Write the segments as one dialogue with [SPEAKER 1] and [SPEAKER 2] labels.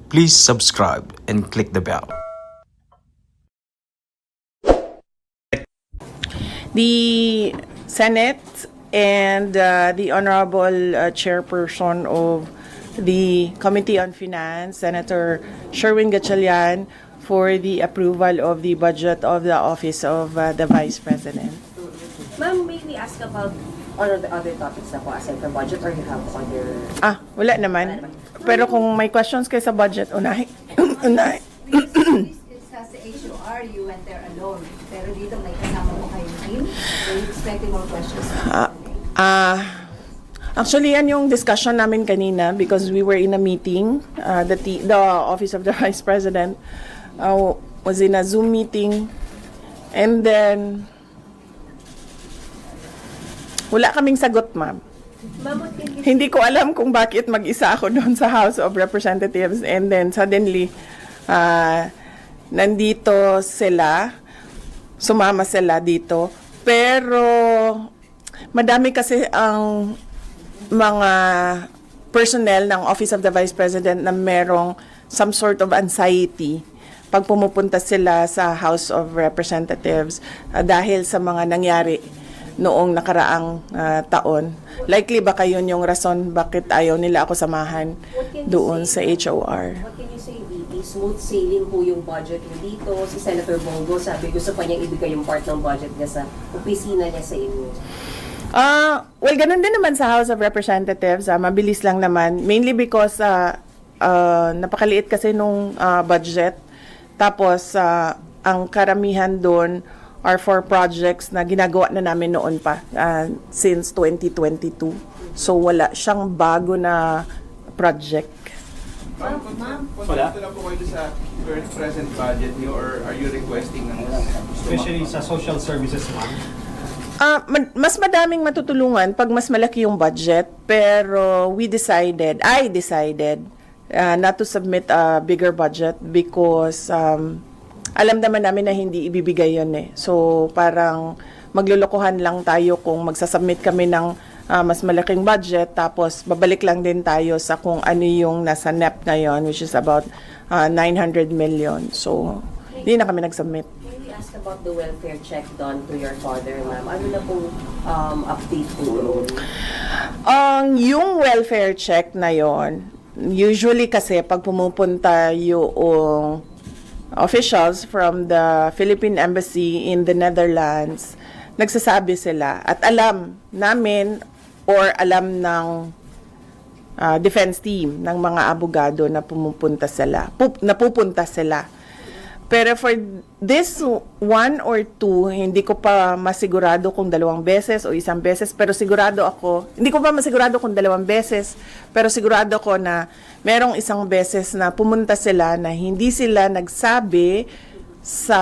[SPEAKER 1] Please subscribe and click the bell.
[SPEAKER 2] The Senate and the Honorable Chairperson of the Committee on Finance, Senator Sherwin Gatchalian, for the approval of the budget of the Office of the Vice President.
[SPEAKER 3] Ma'am, may we ask about other topics na po aside from budget, or you have other...
[SPEAKER 2] Wala naman. Pero kung may questions kayo sa budget, unahin. Unahin.
[SPEAKER 4] This is sa HOR, you went there alone. Pero dito may kasama mo kayong team. Are you expecting more questions?
[SPEAKER 2] Actually, yan yung discussion namin kanina because we were in a meeting. The Office of the Vice President was in a Zoom meeting. And then, wala kaming sagot, ma'am. Hindi ko alam kung bakit mag-isa ako doon sa House of Representatives. And then, suddenly, nandito sila, sumama sila dito. Pero, madami kasi ang mga personnel ng Office of the Vice President na merong some sort of anxiety pag pumupunta sila sa House of Representatives dahil sa mga nangyari noong nakaraang taon. Likely baka yun yung rason bakit ayaw nila ako samahan doon sa HOR.
[SPEAKER 3] What can you say, VP? Smooth sailing po yung budget niyo dito. Si Senator Bongo sabi gusto pa niyang ibigay yung part ng budget niya sa opisina niya sa inyo.
[SPEAKER 2] Well, ganun din naman sa House of Representatives. Mabilis lang naman. Mainly because napakaliit kasi nung budget. Tapos, ang karamihan doon are for projects na ginagawa na namin noon pa since 2022. So, wala siyang bago na project.
[SPEAKER 5] Ma'am, kontrata na po kayo sa current present budget niyo, or are you requesting ng
[SPEAKER 6] Especially sa social services, ma'am?
[SPEAKER 2] Mas madaming matutulungan pag mas malaki yung budget, pero I decided not to submit a bigger budget because alam naman namin na hindi ibibigay yun eh. So parang maglulukuhan lang tayo kung magsasubmit kami ng mas malaking budget, tapos babalik lang din tayo sa kung ano yung nasa NEP ngayon, which is about 900 million. So hindi na kami nagsubmit.
[SPEAKER 3] Can we ask about the welfare check done to your father, ma'am? Ano na pong update po yun?
[SPEAKER 2] Yung welfare check na yon, usually kasi pag pumupunta yung officials from the Philippine Embassy in the Netherlands, nagsasabi sila at alam namin or alam ng defense team ng mga abogado na pupunta sila. Pero for this one or two, hindi ko pa masigurado kung 2 beses o 1 beses, pero sigurado ako, hindi ko pa masigurado kung 2 beses, pero sigurado ko na merong 1 beses na pumunta sila na hindi sila nagsabi sa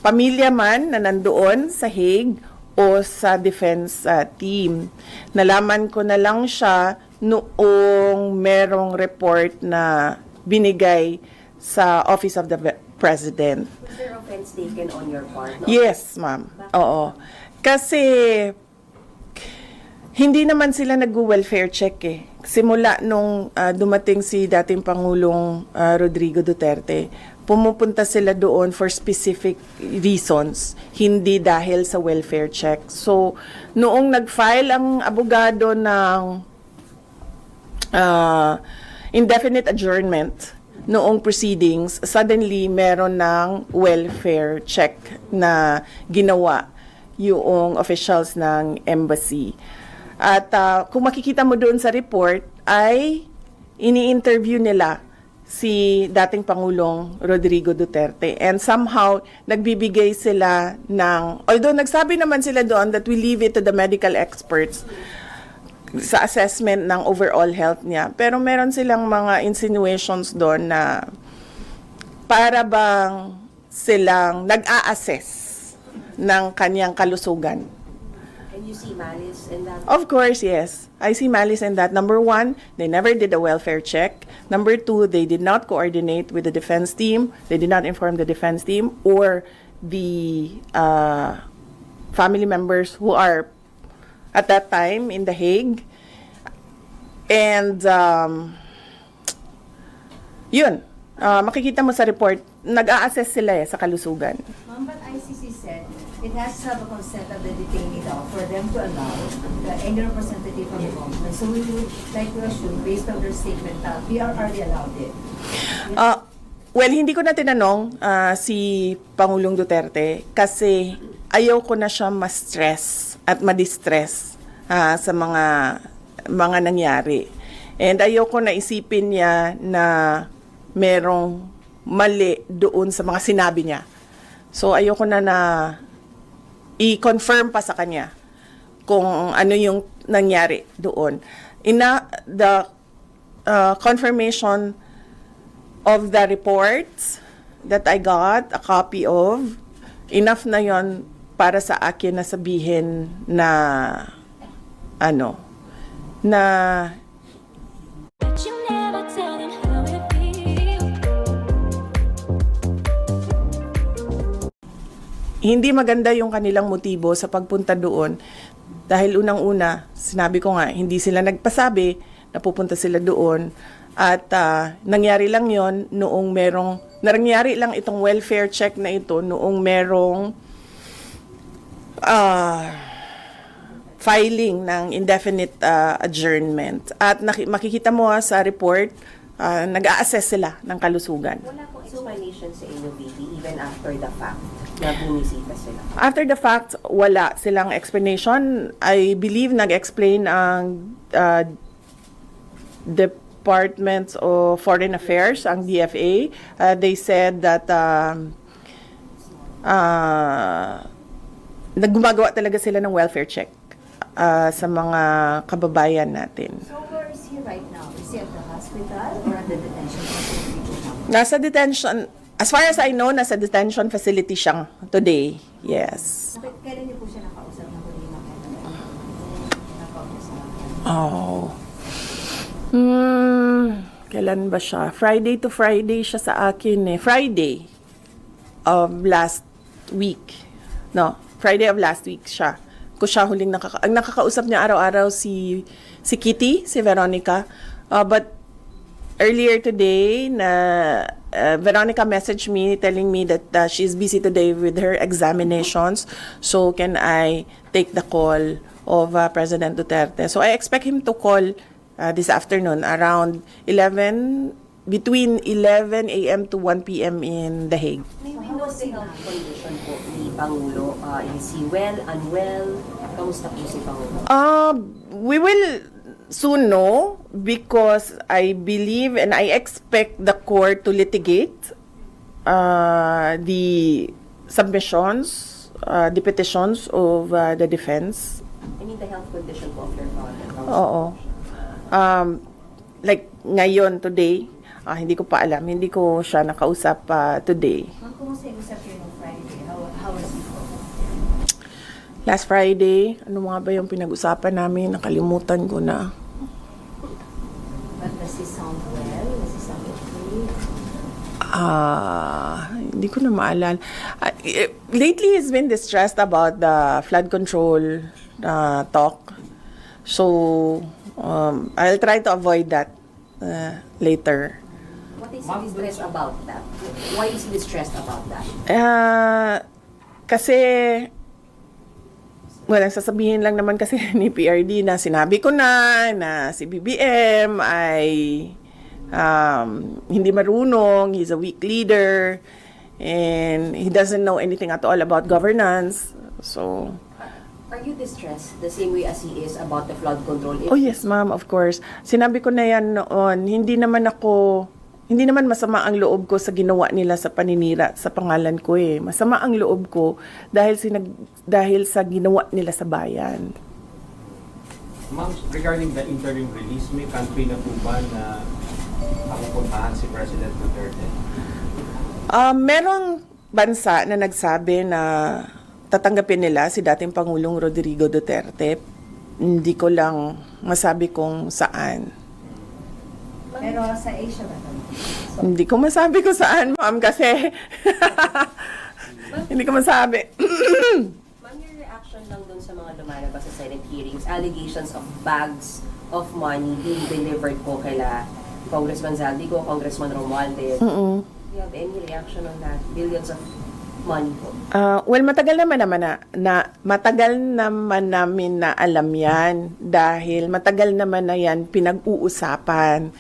[SPEAKER 2] pamilya man na nandoon sa Hague o sa defense team. Nalaman ko na lang siya noong merong report na binigay sa Office of the President.
[SPEAKER 3] Was there offense taken on your part? No?
[SPEAKER 2] Yes, ma'am. Oo. Kasi hindi naman sila nag-welfare check eh. Simula nung dumating si dating Pangulong Rodrigo Duterte, pumupunta sila doon for specific reasons, hindi dahil sa welfare check. So, noong nag-file ang abogado ng indefinite adjournment, noong proceedings, suddenly meron ng welfare check na ginawa yung officials ng embassy. At kung makikita mo doon sa report, ay ini-interview nila si dating Pangulong Rodrigo Duterte. And somehow, nagbibigay sila ng, although nagsabi naman sila doon that we leave it to the medical experts sa assessment ng overall health niya. Pero meron silang mga insinuations doon na para bang silang nag-a-assess ng kanyang kalusugan.
[SPEAKER 3] And you see malice in that?
[SPEAKER 2] Of course, yes. I see malice in that. Number 1, they never did a welfare check. Number 2, they did not coordinate with the defense team. They did not inform the defense team or the family members who are at that time in The Hague. And Yun, makikita mo sa report, nag-a-assess sila sa kalusugan.
[SPEAKER 4] Ma'am, but ICC said it has to have a consent of the detainee daw for them to allow any representative from the government. So we would like to assume, based on their statement, that we are already allowed it.
[SPEAKER 2] Well, hindi ko na tinanong si Pangulong Duterte kasi ayaw ko na siya ma-stress at ma-distress sa mga nangyari. And ayaw ko na isipin niya na merong mali doon sa mga sinabi niya. So ayaw ko na i-confirm pa sa kanya kung ano yung nangyari doon. The confirmation of the reports that I got a copy of, enough na yon para sa akin na sabihin na
[SPEAKER 7] But you never tell them how it feels.
[SPEAKER 2] hindi maganda yung kanilang motibo sa pagpunta doon dahil unang-una, sinabi ko nga, hindi sila nagpasabi na pupunta sila doon at nangyari lang yon noong nangyari lang itong welfare check na ito noong merong filing ng indefinite adjournment. At makikita mo sa report, nag-a-assess sila ng kalusugan.
[SPEAKER 3] Wala pong explanation sa inyo, baby, even after the fact na bumisita sila.
[SPEAKER 2] After the fact, wala silang explanation. I believe nag-explain ang Department of Foreign Affairs, ang DFA. They said that naggumagawa talaga sila ng welfare check sa mga kababayan natin.
[SPEAKER 4] So where is he right now? Is he at the hospital or at the detention facility now?
[SPEAKER 2] Nasa detention, as far as I know, nasa detention facility siyang today. Yes.
[SPEAKER 4] Kailan niyo po siya nakausap na huli na
[SPEAKER 2] Oh. Kailan ba siya? Friday to Friday siya sa akin Friday of last week. No, Friday of last week siya. Ko siya huling ang nakakausap niya araw-araw si Kitty, si Veronica. But earlier today, Veronica messaged me telling me that she's busy today with her examinations. So can I take the call of President Duterte? So I expect him to call this afternoon around between 11 a.m. to 1 p.m. in The Hague.
[SPEAKER 3] May we know the health condition po ni Pangulo? Is he well, unwell? Kamusta po si Pangulo?
[SPEAKER 2] We will soon know because I believe and I expect the court to litigate the submissions, the petitions of the defense.
[SPEAKER 3] I mean, the health condition po of your father.
[SPEAKER 2] Oo. Like ngayon, today, hindi ko pa alam. Hindi ko siya nakausap today.
[SPEAKER 4] Ma'am, kumusta yung usap niyo nung Friday? How was it?
[SPEAKER 2] Last Friday, ano nga ba yung pinag-usapan namin? Nakalimutan ko na.
[SPEAKER 4] But does he sound well? Does he sound okay?
[SPEAKER 2] Hindi ko na maalala. Lately, he's been distressed about the flood control talk. So, I'll try to avoid that later.
[SPEAKER 3] What is he distressed about that? Why is he distressed about that?
[SPEAKER 2] Kasi, well, sasabihin lang naman kasi ni PRD na sinabi ko na si BBM ay hindi marunong, he's a weak leader, and he doesn't know anything at all about governance. So,
[SPEAKER 3] Are you distressed the same way as he is about the flood control?
[SPEAKER 2] oh yes ma'am, of course. Sinabi ko na yan noon, hindi naman masama ang loob ko sa ginawa nila sa paninira sa pangalan ko Masama ang loob ko dahil sa ginawa nila sa bayan.
[SPEAKER 6] Ma'am, regarding the interim release, may country na po ba na papupuntahan si President Duterte?
[SPEAKER 2] Merong bansa na nagsabi na tatanggapin nila si dating Pangulong Rodrigo Duterte. Hindi ko lang masabi kung saan.
[SPEAKER 4] Pero sa Asia ba?
[SPEAKER 2] Hindi ko masabi kung saan, ma'am, kasi hindi ko masabi.
[SPEAKER 3] Ma'am, your reaction lang dun sa mga lumalabas sa Senate hearings, allegations of bags of money being delivered po Congressman Zaldico, Congressman Romualdez.
[SPEAKER 2] Mm-mm.
[SPEAKER 3] Do you have any reaction on that? Billions of money po.
[SPEAKER 2] Well, matagal naman matagal naman namin na alam yan dahil matagal naman na yan pinag-uusapan.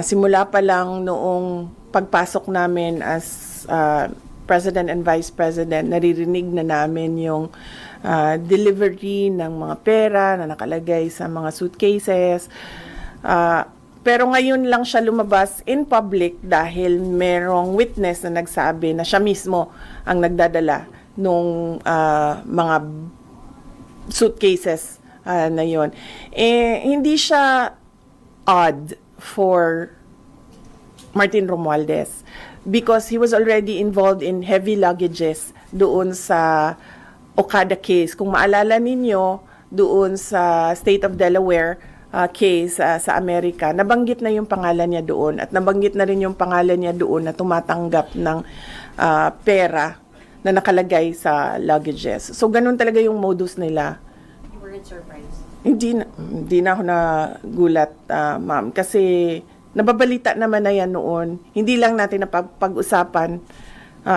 [SPEAKER 2] Simula pa lang noong pagpasok namin as President and Vice President, naririnig na namin yung delivery ng mga pera na nakalagay sa mga suitcases. Pero ngayon lang siya lumabas in public dahil merong witness na nagsabi na siya mismo ang nagdadala nung mga suitcases na yon. Hindi siya odd for Martin Romualdez because he was already involved in heavy luggages doon sa Okada case. Kung maalala ninyo, doon sa State of Delaware case sa Amerika, nabanggit na yung pangalan niya doon at nabanggit na rin yung pangalan niya doon na tumatanggap ng pera na nakalagay sa luggages. So, ganun talaga yung modus nila.
[SPEAKER 3] You weren't surprised?
[SPEAKER 2] Hindi na ako nagulat, ma'am, kasi nababalita naman na yan noon. Hindi lang natin napag-usapan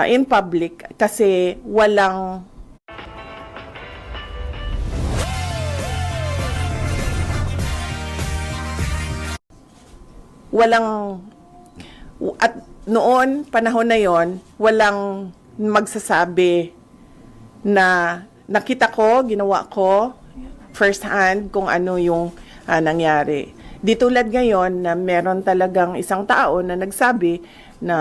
[SPEAKER 2] in public kasi walang at noon, panahon na yon, walang magsasabi na nakita ko, ginawa ko first hand kung ano yung nangyari. Di tulad ngayon na meron talagang isang tao na nagsabi na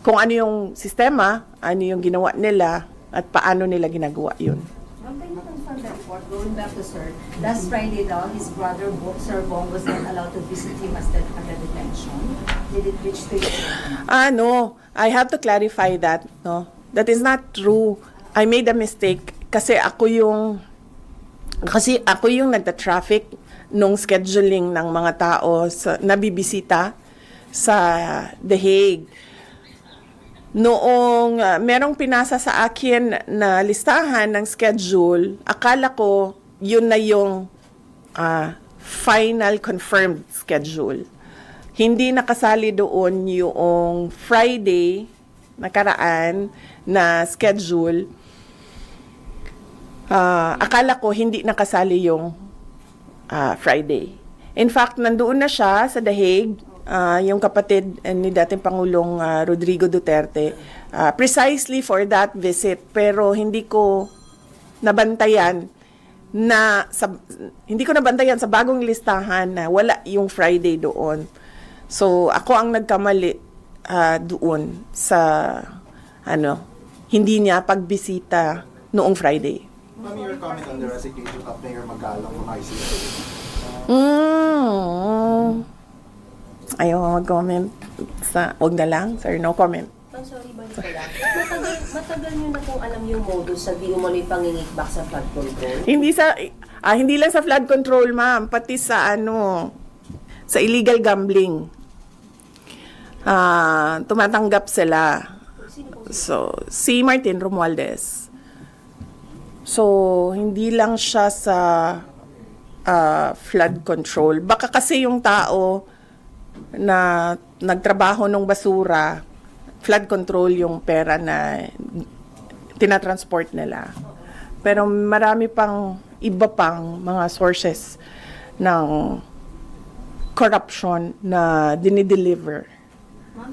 [SPEAKER 2] kung ano yung sistema, ano yung ginawa nila at paano nila ginagawa yun.
[SPEAKER 4] Ma'am, can you confirm the report? Going back to Sir, last Friday daw, his brother, Sir Bong, was not allowed to visit him at the detention. Did it reach to you?
[SPEAKER 2] No. I have to clarify that, no. That is not true. I made a mistake kasi ako yung nagta-traffic nung scheduling ng mga tao na bibisita sa The Hague. Noong merong pinasa sa akin na listahan ng schedule, akala ko yun na yung final confirmed schedule. Hindi nakasali doon yung Friday nakaraan na schedule. Akala ko hindi nakasali yung Friday. In fact, nandoon na siya sa The Hague, yung kapatid ni dating Pangulong Rodrigo Duterte, precisely for that visit. Pero hindi ko nabantayan sa bagong listahan na wala yung Friday doon. So, ako ang nagkamali doon sa hindi niya pagbisita noong Friday.
[SPEAKER 8] Ma'am, your comment on the resignation of Mayor Magalong from ICC.
[SPEAKER 2] Ayaw mag-comment wag na lang, sir, no comment.
[SPEAKER 3] I'm sorry, balik ko lang. Matagal nyo na kung alam yung modus sa di umano'y pangingikbak sa flood control?
[SPEAKER 2] Hindi lang sa flood control, ma'am, pati sa sa illegal gambling. Tumatanggap sila. So, si Martin Romualdez. So, hindi lang siya sa flood control. Baka kasi yung tao na nagtrabaho ng basura, flood control yung pera na tinatransport nila. Pero marami pang iba pang mga sources ng corruption na dinideliver.
[SPEAKER 4] Ma'am,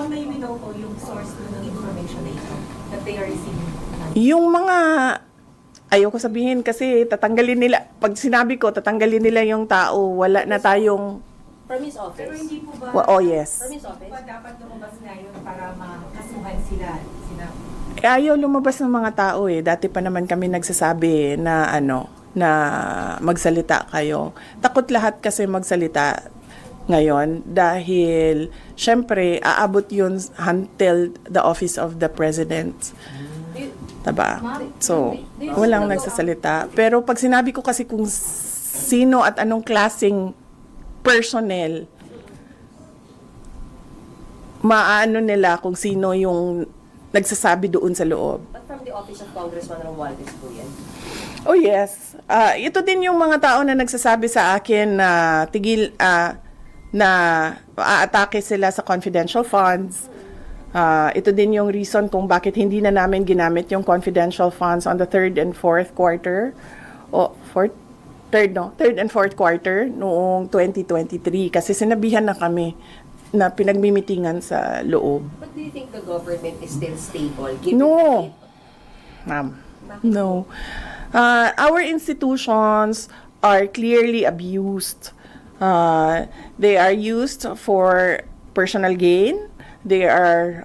[SPEAKER 4] may we know po yung source ng information na ito that they are receiving?
[SPEAKER 2] Yung mga, ayaw ko sabihin kasi tatanggalin nila, pag sinabi ko tatanggalin nila yung tao, wala na tayong,
[SPEAKER 3] From his office?
[SPEAKER 4] Pero hindi po ba,
[SPEAKER 2] oh yes.
[SPEAKER 3] From his office?
[SPEAKER 4] dapat lumabas ngayon para makasuhan sila?
[SPEAKER 2] Ayaw lumabas ng mga tao Dati pa naman kami nagsasabi na na magsalita kayo. Takot lahat kasi magsalita ngayon dahil syempre aabot yun until the office of the president. Diba? So, walang nagsasalita. Pero pag sinabi ko kasi kung sino at anong klaseng personnel, maano nila kung sino yung nagsasabi doon sa loob.
[SPEAKER 3] But from the office of Congressman Romualdez po yan?
[SPEAKER 2] Oh yes. ito din yung mga tao na nagsasabi sa akin na na aatake sila sa confidential funds. Ito din yung reason kung bakit hindi na namin ginamit yung confidential funds on the third and fourth quarter. Third and fourth quarter noong 2023 kasi sinabihan na kami na pinagmimitingan sa loob.
[SPEAKER 3] But do you think the government is still stable?
[SPEAKER 2] No. Ma'am. No. Our institutions are clearly abused. They are used for personal gain. They are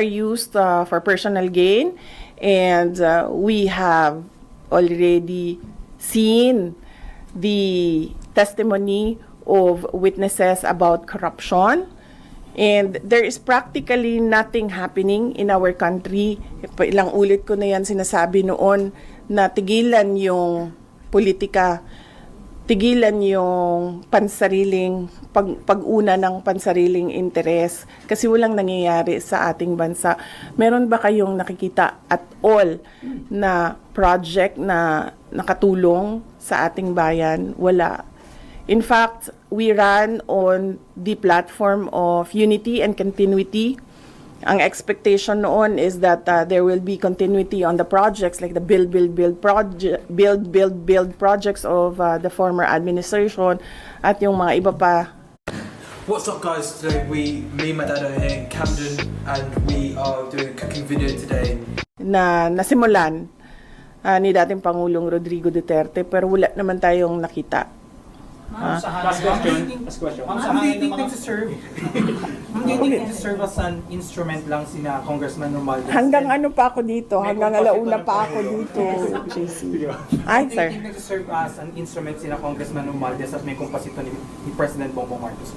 [SPEAKER 2] used for personal gain, and we have already seen the testimony of witnesses about corruption, and there is practically nothing happening in our country. Ilang ulit ko na yan sinasabi noon na tigilan yung politika, tigilan yung pansariling pag-una ng pansariling interes kasi walang nangyayari sa ating bansa. Meron ba kayong nakikita at all na project na nakatulong sa ating bayan? Wala. In fact, we ran on the platform of unity and continuity. Ang expectation noon is that there will be continuity on the projects like the build projects of the former administration at yung mga iba pa.
[SPEAKER 9] What's up guys, today me and my dad are here in Camden and we are doing a cooking video today.
[SPEAKER 2] Na nasimulan ni dating Pangulong Rodrigo Duterte pero wala naman tayong nakita.
[SPEAKER 6] Last question.
[SPEAKER 10] Ma'am, do you think nagsiserve? Ma'am, do you think nagsiserve as an instrument lang sina Congressman Romualdez?
[SPEAKER 2] Hanggang ano pa ako dito, hanggang alauna pa ako dito, JC. Ay,
[SPEAKER 10] Do
[SPEAKER 2] sir.
[SPEAKER 10] you think nagsiserve as an instrument sina Congressman Romualdez at may kumpasito ni President Bongbong Marcos?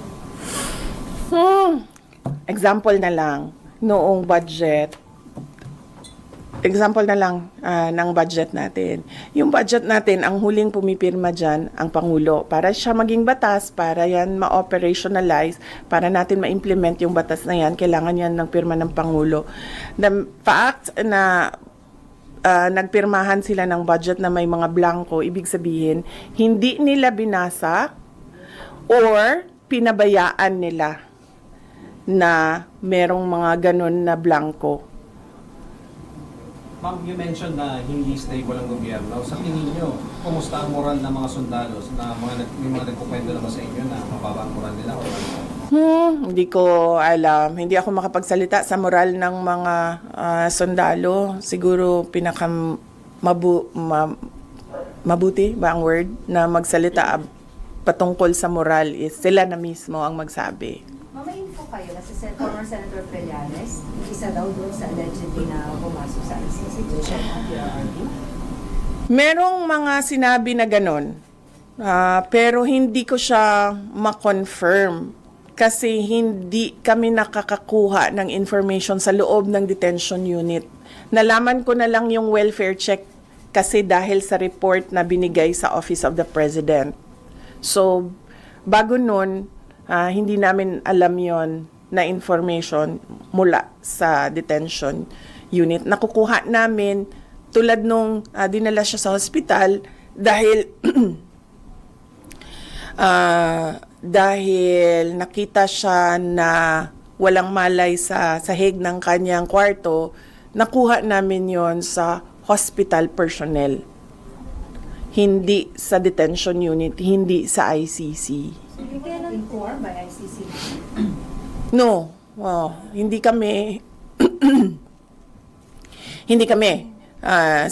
[SPEAKER 2] Example na lang, noong budget, ng budget natin. Yung budget natin, ang huling pumipirma dyan, ang Pangulo. Para siya maging batas, para yan ma-operationalize, para natin ma-implement yung batas na yan, kailangan yan ng pirma ng Pangulo. The fact na nagpirmahan sila ng budget na may mga blanco, ibig sabihin, hindi nila binasa or pinabayaan nila na merong mga ganun na blanco.
[SPEAKER 6] Ma'am, you mentioned na hindi stable ang gobyerno. Sa tingin nyo, kumusta ang moral ng mga sundalos na may mga nagkukwento naman sa inyo na mababa ang moral nila?
[SPEAKER 2] Hindi ko alam. Hindi ako makapagsalita sa moral ng mga sundalo. Siguro mabuti ba ang word na magsalita patungkol sa moral is sila na mismo ang magsabi.
[SPEAKER 4] May info kayo na si former Senator Trillanes, isa daw doon sa allegedly na pumasok sa ICC.
[SPEAKER 2] Merong mga sinabi na ganun, pero hindi ko siya ma-confirm kasi hindi kami nakakakuha ng information sa loob ng detention unit. Nalaman ko na lang yung welfare check kasi dahil sa report na binigay sa Office of the President. So, bago nun, hindi namin alam yon na information mula sa detention unit. Nakukuha namin tulad nung dinala siya sa hospital dahil dahil nakita siya na walang malay sa sahig ng kanyang kwarto, nakuha namin yon sa hospital personnel. Hindi sa detention unit, hindi sa ICC.
[SPEAKER 4] Hindi kayo informed by ICC?
[SPEAKER 2] No, hindi kami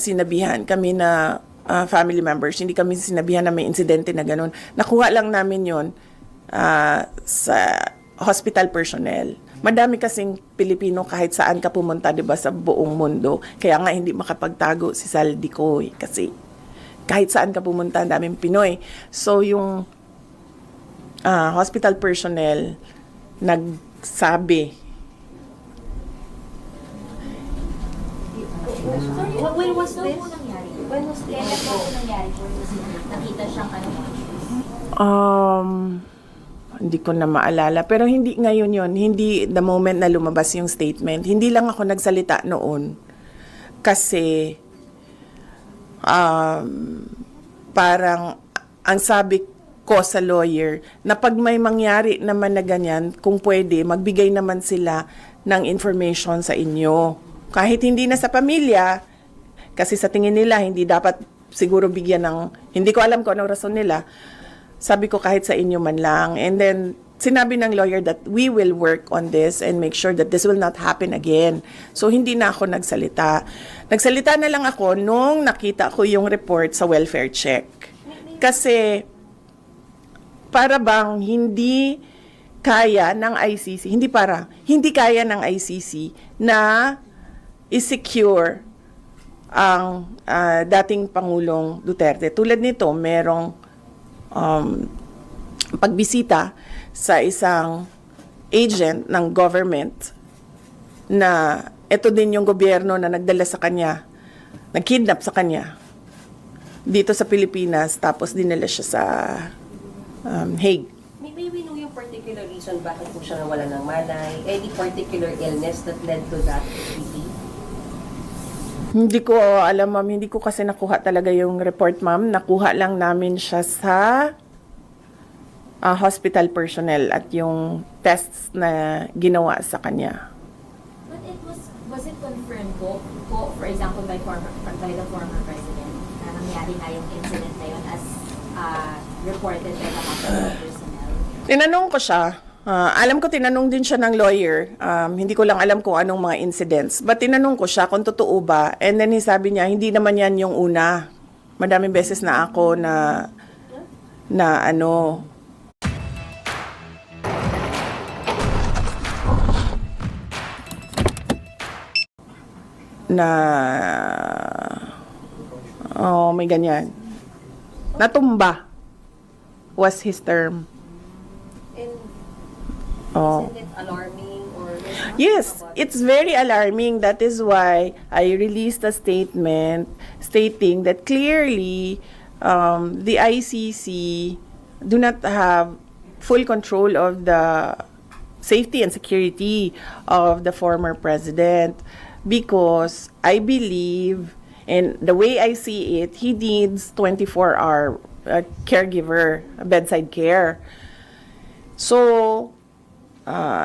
[SPEAKER 2] sinabihan kami na family members, hindi kami sinabihan na may insidente na ganun. Nakuha lang namin yon sa hospital personnel. Madami kasing Pilipino kahit saan ka pumunta, 'di ba, sa buong mundo. Kaya nga hindi makapagtago si Saldico kasi kahit saan ka pumunta, daming Pinoy. So yung hospital personnel nagsabi.
[SPEAKER 7] When was this? When was this? Kailan po nangyari po? Nakita siyang ano?
[SPEAKER 2] Hindi ko na maalala. Pero hindi ngayon yon, hindi the moment na lumabas yung statement. Hindi lang ako nagsalita noon. Kasi parang ang sabi ko sa lawyer na pag may mangyari naman na ganyan, kung pwede, magbigay naman sila ng information sa inyo. Kahit hindi na sa pamilya, kasi sa tingin nila, hindi dapat siguro bigyan ng, hindi ko alam kung anong rason nila. Sabi ko kahit sa inyo man lang. And then, sinabi ng lawyer that we will work on this and make sure that this will not happen again. So, hindi na ako nagsalita. Nagsalita na lang ako nung nakita ko yung report sa welfare check. Kasi, para bang hindi kaya ng ICC, hindi kaya ng ICC na i-secure ang dating Pangulong Duterte. Tulad nito, merong pagbisita sa isang agent ng government na ito din yung gobyerno na nagdala sa kanya, nagkidnap sa kanya dito sa Pilipinas, tapos dinala siya sa Hague.
[SPEAKER 3] May we know yung particular reason bakit po siya nawala ng malay? Any particular illness that led to that, VP?
[SPEAKER 2] Hindi ko alam, ma'am. Hindi ko kasi nakuha talaga yung report, ma'am. Nakuha lang namin siya sa hospital personnel at yung tests na ginawa sa kanya.
[SPEAKER 11] But was it confirmed po, for example, by the former president, na nangyari nga yung incident na yun as reported by the hospital personnel?
[SPEAKER 2] Tinanong ko siya. Alam ko tinanong din siya ng lawyer. Hindi ko lang alam kung anong mga incidents. But tinanong ko siya kung totoo ba. And then sabi niya, hindi naman yan yung una. Madaming beses na ako na may ganyan. Natumba was his term.
[SPEAKER 3] And
[SPEAKER 2] Oh.
[SPEAKER 3] isn't it alarming or...
[SPEAKER 2] Yes, it's very alarming. That is why I released a statement stating that clearly the ICC do not have full control of the safety and security of the former president, because I believe, and the way I see it, he needs 24-hour caregiver, bedside care. So,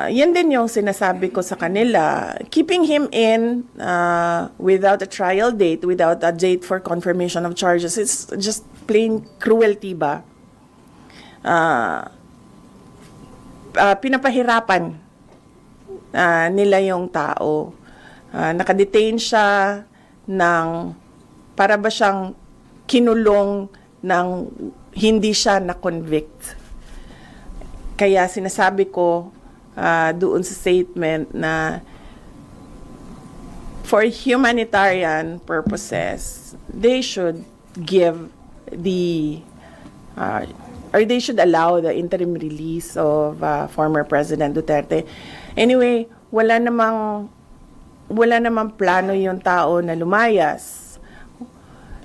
[SPEAKER 2] yan din yung sinasabi ko sa kanila. Keeping him in without a trial date, without a date for confirmation of charges, it's just plain cruelty ba? Pinapahirapan nila yung tao. Nakadetain siya ng, para ba siyang kinulong ng hindi siya na-convict. Kaya sinasabi ko doon sa statement na for humanitarian purposes, they should give or they should allow the interim release of former President Duterte. Anyway, wala namang plano yung tao na lumayas.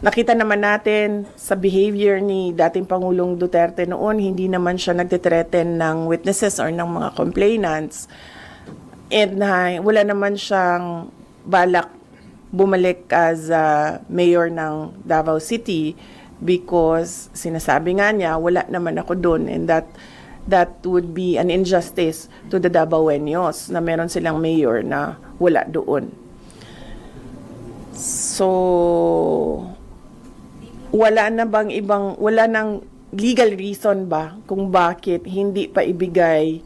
[SPEAKER 2] Nakita naman natin sa behavior ni dating Pangulong Duterte noon, hindi naman siya nagtitreten ng witnesses or ng mga complainants. And wala naman siyang balak bumalik as mayor ng Davao City, because sinasabi nga niya, wala naman ako doon, and that would be an injustice to the Davaoenos na meron silang mayor na wala doon. So, wala nang legal reason ba kung bakit hindi pa ibigay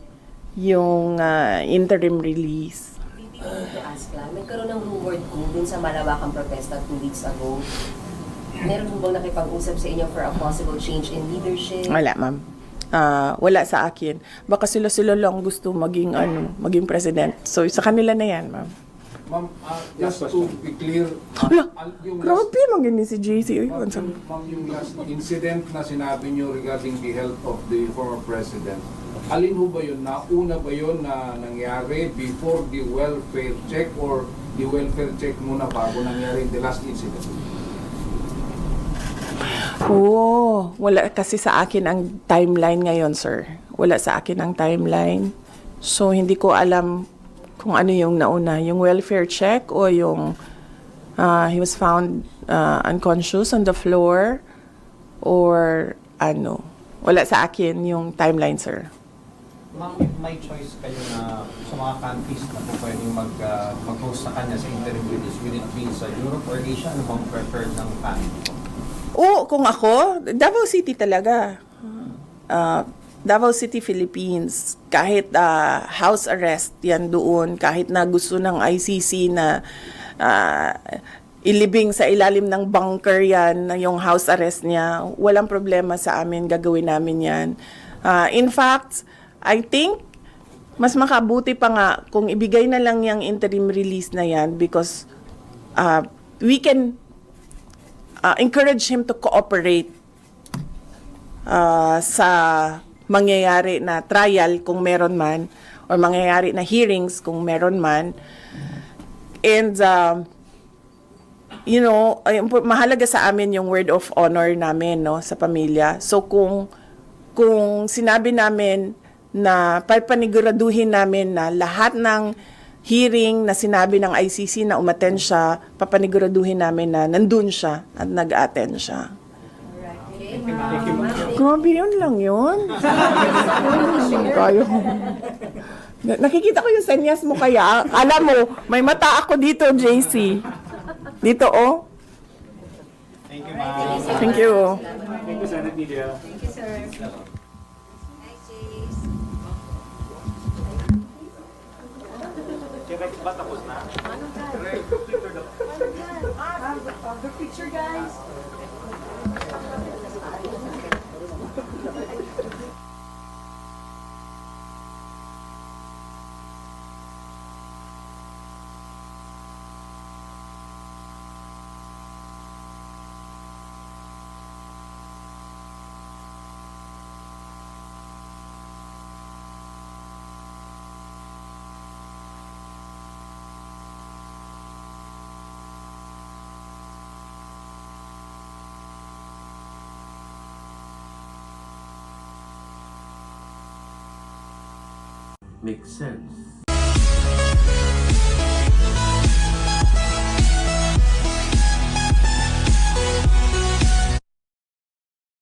[SPEAKER 2] yung interim release?
[SPEAKER 3] VP, I want to ask lang, nagkaroon ng rumored coup dun sa malawakang protesta 2 weeks ago. Meron mo bang nakipag-usap sa inyo for a possible change in leadership?
[SPEAKER 2] Wala, ma'am. Wala sa akin. Baka sila lang gusto maging president. So, sa kanila na yan, ma'am.
[SPEAKER 12] Ma'am, just to be clear,
[SPEAKER 2] Grabe, maging si JC.
[SPEAKER 12] ma'am, yung last incident na sinabi niyo regarding the health of the former president, alin ho ba yun? Nauna ba yun na nangyari before the welfare check, or the welfare check muna bago nangyari the last incident?
[SPEAKER 2] Oo, wala kasi sa akin ang timeline ngayon, sir. Wala sa akin ang timeline. So, hindi ko alam kung ano yung nauna, yung welfare check o yung he was found unconscious on the floor or ano. Wala sa akin yung timeline, sir.
[SPEAKER 6] Ma'am, may choice kayo na sa mga countries na po pwedeng mag-host sa kanya sa interim release, will it be sa Europe or Asia? Ano bang preferred ng family?
[SPEAKER 2] Oo, kung ako, Davao City talaga. Davao City, Philippines. Kahit house arrest yan doon, kahit na gusto ng ICC na ilibing sa ilalim ng bunker yan, yung house arrest niya, walang problema sa amin, gagawin namin yan. In fact, I think, mas makabuti pa nga kung ibigay na lang yung interim release na yan because we can encourage him to cooperate sa mangyayari na trial kung meron man or mangyayari na hearings kung meron man. And mahalaga sa amin yung word of honor namin, no, sa pamilya. So kung sinabi namin na papaniguraduhin namin na lahat ng hearing na sinabi ng ICC na umattend siya, papaniguraduhin namin na nandun siya at nag-attend siya. Grabe yun lang yun. Nakikita ko yung senyas mo kaya. Alam mo, may mata ako dito, JC. Dito, oh.
[SPEAKER 6] Thank you, ma'am.
[SPEAKER 2] Thank you.
[SPEAKER 10] Thank you, Senate Media.
[SPEAKER 4] Thank you, sir.
[SPEAKER 10] Ba tapos na?
[SPEAKER 4] The picture, guys.
[SPEAKER 1] Makes sense.